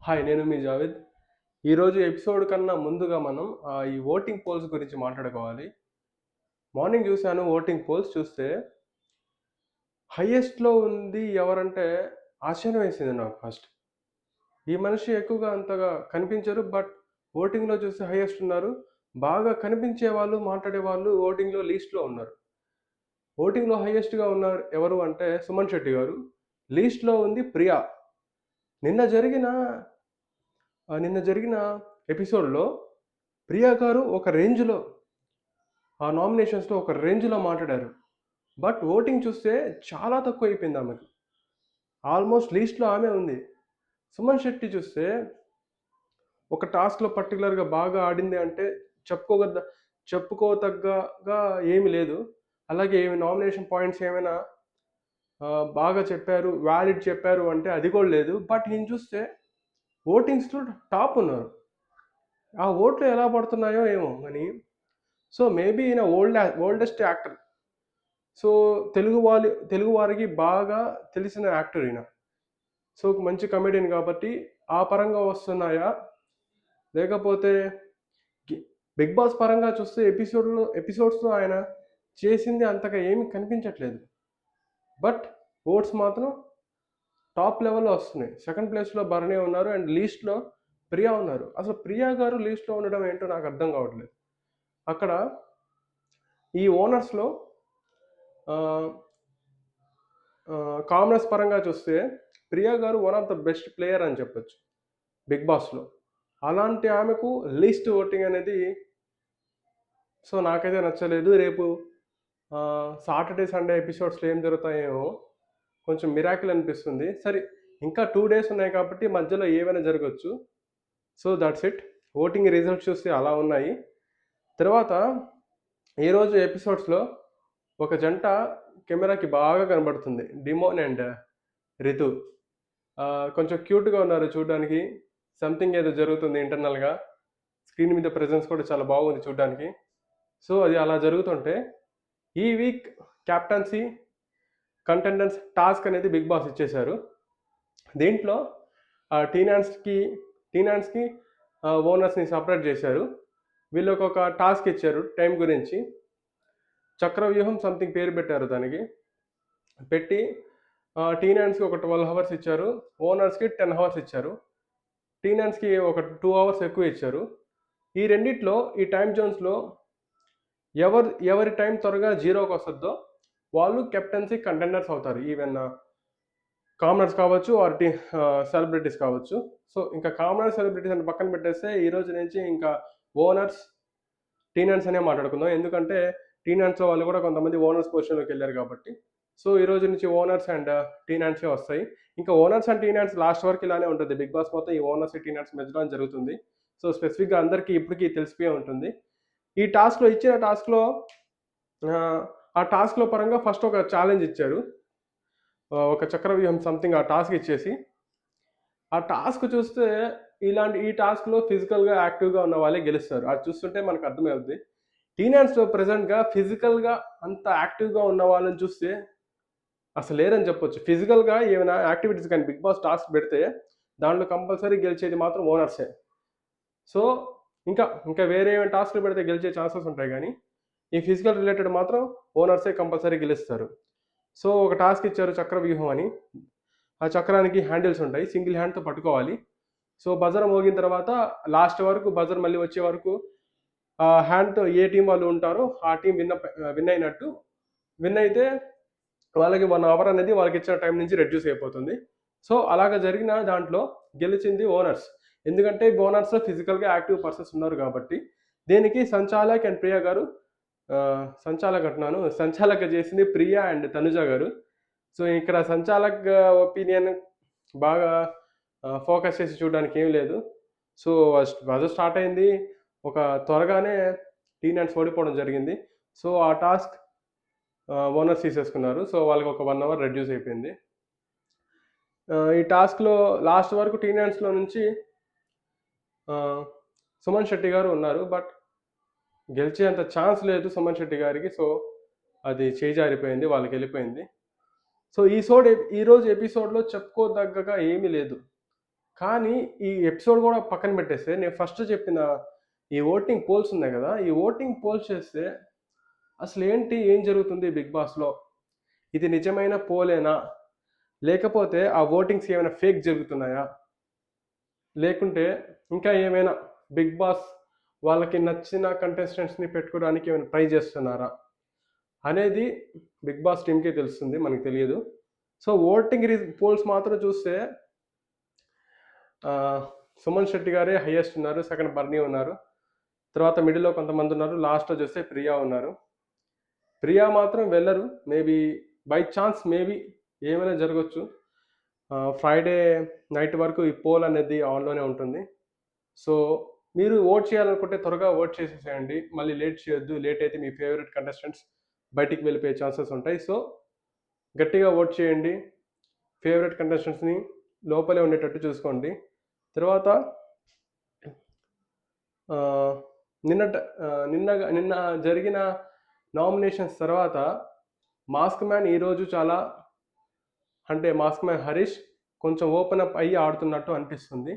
Hi, నేను మీ జావేద్. ఈరోజు episode కన్నా ముందుగా మనం ఈ ఓటింగ్ పోల్స్ గురించి మాట్లాడుకోవాలి. మార్నింగ్ చూశాను ఓటింగ్ పోల్స్ చూస్తే హైయెస్ట్‌లో ఉంది ఎవరంటే ఆశ్చర్యం వేసింది నాకు ఫస్ట్. ఈ మనిషి ఎక్కువగా అంతగా కనిపించరు. బట్ ఓటింగ్‌లో చూస్తే హైయెస్ట్ ఉన్నారు. బాగా కనిపించే వాళ్ళు, మాట్లాడే వాళ్ళు ఓటింగ్‌లో లీస్ట్‌లో ఉన్నారు. ఓటింగ్‌లో హైయెస్ట్‌గా ఉన్నారు ఎవరు అంటే సుమన్ శెట్టి గారు. లీస్ట్‌లో ఉంది ప్రియా. నిన్న జరిగిన నిన్న జరిగిన ఎపిసోడ్‌లో ప్రియా గారు ఒక రేంజ్‌లో ఆ నామినేషన్స్‌లో ఒక రేంజ్‌లో మాట్లాడారు. బట్ ఓటింగ్ చూస్తే చాలా తక్కువైపోయింది ఆమెకు. ఆల్మోస్ట్ లీస్ట్‌లో ఆమె ఉంది. సుమన్ శెట్టి చూస్తే ఒక టాస్క్‌లో పర్టిక్యులర్‌గా బాగా ఆడింది అంటే చెప్పుకోగద్ద చెప్పుకోతగ్గగా ఏమి లేదు. అలాగే ఈమె నామినేషన్ పాయింట్స్ ఏమైనా బాగా చెప్పారు, వాలిడ్ చెప్పారు అంటే అది కూడా లేదు. బట్ ఈయన చూస్తే ఓటింగ్స్‌లో టాప్ ఉన్నారు. ఆ ఓట్లు ఎలా పడుతున్నాయో ఏమో గాని సో, మేబీ ఈయన ఓల్డెస్ట్ యాక్టర్. సో, తెలుగు వారికి బాగా తెలిసిన యాక్టర్ ఈయన. సో, మంచి కమెడియన్ కాబట్టి ఆ పరంగా వస్తున్నాయా? లేకపోతే గి 'బిగ్ బాస్' పరంగా చూస్తే ఎపిసోడ్స్‌లో ఆయన చేసింది అంతగా ఏమి కనిపించట్లేదు. బట్ ఓట్స్ మాత్రం టాప్ లెవెల్‌లో వస్తున్నాయి. సెకండ్ ప్లేస్‌లో భరణి ఉన్నారు అండ్ లీస్ట్‌లో ప్రియా ఉన్నారు. అసలు ప్రియా గారు లీస్ట్‌లో ఉండడం ఏంటో నాకు అర్థం కావట్లేదు. అక్కడ ఈ ఓనర్స్‌లో ఆహ్, కామనర్స్ పరంగా చూస్తే ప్రియా గారు one of the best player అని చెప్పొచ్చు 'బిగ్ బాస్‌లో'. అలాంటి ఆమెకు లీస్ట్ ఓటింగ్ అనేది సో, నాకైతే నచ్చలేదు. రేపు సాటర్‌డే, సండే ఎపిసోడ్స్‌లో ఏం జరుగుతాయేమో కొంచెం మిరాకిల్ అనిపిస్తుంది. సరే, ఇంకా 2 డేస్ ఉన్నాయి కాబట్టి మధ్యలో ఏవైనా జరగొచ్చు. So, that's it. Voting results చూస్తే అలా ఉన్నాయి. తర్వాత ఈరోజు ఎపిసోడ్స్‌లో ఒక జంట కెమెరాకి బాగా కనబడుతుంది. డిమోన్ అండ్ రితు. కొంచెం క్యూట్‌గా ఉన్నారు చూడ్డానికి. సంథింగ్ ఏదో జరుగుతుంది ఇంటర్నల్‌గా. స్క్రీన్ మీద ప్రెజెన్స్ కూడా చాలా బాగుంది చూడ్డానికి. సో, అది అలా జరుగుతుంటే ఈ వీక్ కెప్టెన్సీ కంటెండెన్స్ టాస్క్ అనేది 'బిగ్ బాస్' ఇచ్చేశారు. దీంట్లో టీనాన్స్‌కి ఓనర్స్‌ని సెపరేట్ చేశారు. వీళ్ళకొక టాస్క్ ఇచ్చారు టైం గురించి. చక్రవ్యూహం సంథింగ్ పేరు పెట్టారు దానికి. పెట్టి టీనాన్స్‌కి ఒక 12 అవర్స్ ఇచ్చారు. ఓనర్స్‌కి 10 అవర్స్ ఇచ్చారు. టీనాన్స్‌కి ఒక 2 అవర్స్ ఎక్కువ ఇచ్చారు. ఈ రెండిట్లో ఈ టైమ్ జోన్స్‌లో ఎవరి టైం త్వరగా జీరోకి వస్తదో వాళ్ళు కెప్టెన్సీ కంటెండర్స్ అవుతారు. ఈవెన్ కామనర్స్ కావచ్చు ఆర్ సెలబ్రిటీస్ కావచ్చు. సో, ఇంకా కామనర్, సెలబ్రిటీస్ అని పక్కన పెట్టేస్తే ఈ రోజు నుంచి ఇంకా ఓనర్స్, టీనాన్స్ అనే మాట్లాడుకుందాం. ఎందుకంటే టీనాన్స్‌లో వాళ్ళు కూడా కొంతమంది ఓనర్స్ పొజిషన్‌లోకి వెళ్లారు కాబట్టి. సో, ఈ రోజు నుంచి ఓనర్స్ అండ్ టీనాన్సే వస్తాయి. ఇంకా ఓనర్స్ అండ్ టీనాన్స్ లాస్ట్ వరకు ఇలానే ఉంటది. బిగ్ బాస్ మొత్తం ఈ ఓనర్స్, టీనాన్స్ మధ్యలోనే జరుగుతుంది. సో, స్పెసిఫిక్‌గా అందరికీ ఇప్పటికి తెలిసిపోయే ఉంటుంది. ఈ ఇచ్చిన టాస్క్‌లో ఆ టాస్క్‌లో పరంగా ఫస్ట్ ఒక ఛాలెంజ్ ఇచ్చారు. ఒక చక్రవ్యూహం సంథింగ్ ఆ టాస్క్ ఇచ్చేసి, ఆ టాస్క్ చూస్తే ఈ టాస్క్‌లో ఫిజికల్‌గా యాక్టివ్‌గా ఉన్న వాళ్ళే గెలుస్తారు. అది చూస్తుంటే మనకు అర్థమవుద్ది. టీనేజ్‌లో ప్రెజెంట్‌గా ఫిజికల్‌గా అంత యాక్టివ్‌గా ఉన్న వాళ్ళని చూస్తే అసలు లేరని చెప్పొచ్చు. ఫిజికల్‌గా ఏమైనా యాక్టివిటీస్ గాని 'బిగ్ బాస్' టాస్క్ పెడితే దాంట్లో కంపల్సరీ గెలిచేది మాత్రం ఓనర్సే. సో, ఇంకా వేరే టాస్క్‌లు పెడితే గెలిచే ఛాన్సెస్ ఉంటాయి గానీ, ఈ ఫిజికల్ రిలేటెడ్ మాత్రం ఓనర్సే కంపల్సరీ గెలుస్తారు. సో, ఒక టాస్క్ ఇచ్చారు చక్రవ్యూహం అని. ఆ చక్రానికి హ్యాండిల్స్ ఉంటాయి. సింగిల్ హ్యాండ్‌తో పట్టుకోవాలి. సో, బజర్ మోగిన తర్వాత లాస్ట్ వరకు బజర్ మళ్ళీ వచ్చే వరకు ఆ హ్యాండ్‌తో ఏ టీమ్ వాళ్ళు ఉంటారో ఆ టీమ్ విన్ అయినట్టు. విన్ అయితే వాళ్ళకి 1 అవర్ అనేది వాళ్ళకిచ్చిన టైం నుంచి రెడ్యూస్ అయిపోతుంది. సో, అలాగా జరిగిన దాంట్లో గెలిచింది ఓనర్స్. ఎందుకంటే ఓనర్స్‌లో ఫిజికల్‌గా యాక్టివ్ పర్సన్స్ ఉన్నారు కాబట్టి. దీనికి సంచాలక్ అండ్ ప్రియ గారు సంచాలక్ అంటున్నాను. సంచాలక చేసింది ప్రియ అండ్ తనుజ గారు. సో, ఇక్కడ సంచాలక్ ఒపీనియన్ బాగా ఫోకస్ చేసి చూడడానికి ఏమి లేదు. సో, బజర్ స్టార్ట్ అయింది. ఒక త్వరగానే టీనాన్స్ ఓడిపోవడం జరిగింది. సో, ఆ టాస్క్ ఓనర్స్ తీసేసుకున్నారు. సో, వాళ్ళకి ఒక 1 అవర్ రెడ్యూస్ అయిపోయింది. ఈ టాస్క్‌లో లాస్ట్ వరకు టీనాన్స్‌లో నుంచి ఆహ్, సుమన్ శెట్టి గారు ఉన్నారు. బట్ గెలిచేంత ఛాన్స్ లేదు సుమన్ శెట్టి గారికి. సో, అది చేజారిపోయింది. వాళ్ళకెళ్ళిపోయింది. సో, ఈరోజు ఎపిసోడ్‌లో చెప్పుకోదగ్గగా ఏమీ లేదు. కానీ ఈ ఎపిసోడ్ కూడా పక్కన పెట్టేస్తే నేను ఫస్ట్ చెప్పిన ఈ ఓటింగ్ పోల్స్ ఉన్నాయి కదా, ఈ ఓటింగ్ పోల్స్ చేస్తే అసలు ఏంటి, ఏం జరుగుతుంది బిగ్ బాస్లో, ఇది నిజమైన పోలేనా, లేకపోతే ఆ ఓటింగ్స్ ఏమైనా ఫేక్ జరుగుతున్నాయా, లేకుంటే ఇంకా ఏమైనా బిగ్ బాస్ వాళ్ళకి నచ్చిన కంటెస్టెంట్స్ని పెట్టుకోవడానికి ఏమైనా ట్రై చేస్తున్నారా అనేది బిగ్ బాస్ టీమ్కే తెలుస్తుంది, మనకు తెలియదు. సో ఓటింగ్ పోల్స్ మాత్రం చూస్తే సుమన్ శెట్టి గారే హైయెస్ట్ ఉన్నారు, సెకండ్ బర్నీ ఉన్నారు, తర్వాత మిడిల్లో కొంతమంది ఉన్నారు, లాస్ట్లో చూస్తే ప్రియా ఉన్నారు. ప్రియా మాత్రం వెళ్ళరు, మేబీ బై ఛాన్స్ మేబీ ఏమైనా జరగచ్చు. ఫ్రైడే నైట్ వరకు ఈ పోల్ అనేది ఆన్లోనే ఉంటుంది. సో మీరు ఓట్ చేయాలనుకుంటే త్వరగా ఓట్ చేసేసేయండి, మళ్ళీ లేట్ చేయొద్దు. లేట్ అయితే మీ ఫేవరెట్ కంటెస్టెంట్స్ బయటికి వెళ్ళిపోయే ఛాన్సెస్ ఉంటాయి. సో గట్టిగా ఓట్ చేయండి, ఫేవరెట్ కంటెస్టెంట్స్ని లోపలే ఉండేటట్టు చూసుకోండి. తర్వాత నిన్న జరిగిన నామినేషన్స్ తర్వాత మాస్క్ మ్యాన్ ఈరోజు చాలా, అంటే మాస్క్ మ్యాన్ హరీష్ కొంచెం ఓపెన్ అప్ అయ్యి ఆడుతున్నట్టు అనిపిస్తుంది,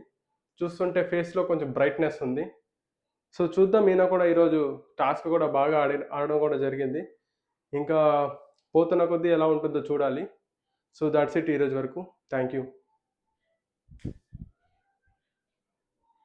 చూస్తుంటే ఫేస్లో కొంచెం బ్రైట్నెస్ ఉంది. సో చూద్దాం, ఈయన కూడా ఈరోజు టాస్క్ కూడా బాగా ఆడడం కూడా జరిగింది. ఇంకా పోతున్న కొద్దీ ఎలా ఉంటుందో చూడాలి. సో దాట్స్ ఇట్ ఈరోజు వరకు. Thank you.